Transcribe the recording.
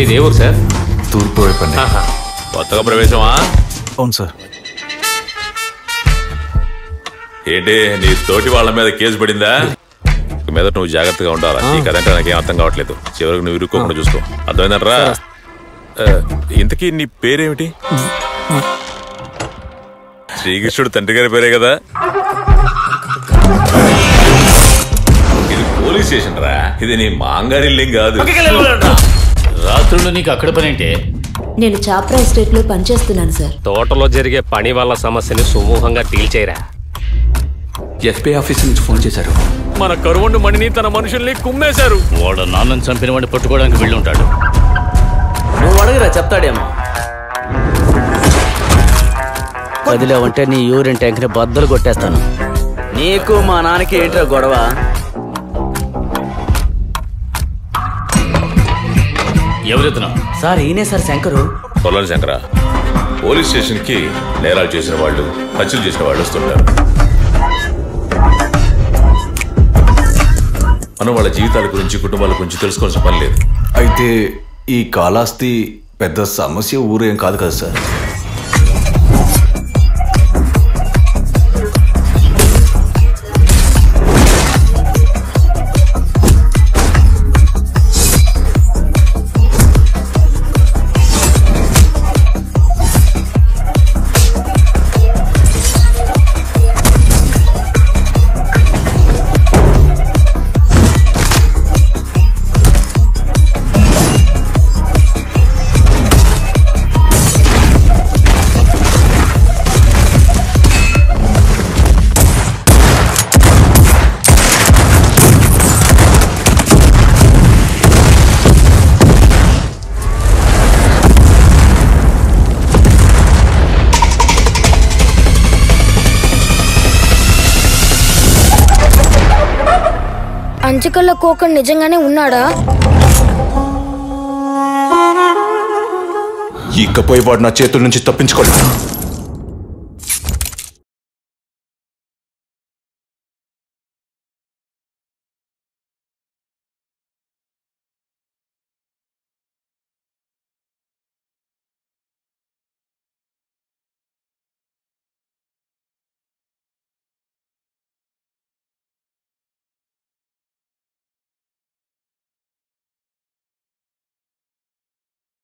మీది ఏ ఊరు సార్? తూర్పు వైపు. కొత్తగా ప్రవేశమా? అవును సార్. ఏంటి నీ తోటి వాళ్ళ మీద కేసు పడిందా? మీద నువ్వు జాగ్రత్తగా ఉండాలా. ఈ కదంటే నాకేం అర్థం కావట్లేదు. చివరికి నువ్వు ఇరుక్కోకుండా చూసుకో. అర్థమైందనరా? ఇంతకీ నీ పేరేమిటి? శ్రీకృష్ణుడు తండ్రి గారి పేరే కదా? ఇది పోలీస్ స్టేషన్ రా, ఇది నీ మాంగారిల్లేం కాదు. రాత్రులు నీకు అక్కడ పని ఏంటి? నేను చాప్రా ఎస్టేట్ లో పనిచేస్తున్నాను సార్. తోటలో జరిగే పని వల్ల సమస్యని సుమూహంగా తీల్చేయరా. ఎస్పీ ఆఫీస్ నుంచి ఫోన్ చేశారు. మన కరువుండు మణిని తన మనుషుల్ని కుమ్మేశారు. వాడు నాన్నని చంపిన వాడిని పట్టుకోవడానికి వెళ్ళి ఉంటాడు. నువ్వు అడగరా, చెప్తాడేమో. వదిలేవంటే నీ యూరిన్ ట్యాంక్ ని బద్దలు కొట్టేస్తాను. నీకు మా నాన్నకి ఏంట్రా గొడవ? ఎవరెత్తునా? సార్ ఈయనే సార్ శంకరు. పొలం శంకర, పోలీస్ స్టేషన్ కి నేరాలు చేసిన వాళ్ళు, హత్యలు చేసిన వాళ్ళు వస్తుంటారు. మనం వాళ్ళ జీవితాల గురించి, కుటుంబాల గురించి తెలుసుకోవాల్సిన పని లేదు. అయితే ఈ కాళహస్తి పెద్ద సమస్య ఊరేం కాదు కదా సార్? అంచుకల్ల కోకన్ నిజంగానే ఉన్నాడా? ఇకపై వాడు నా చేతుల నుంచి తప్పించుకోలేదు.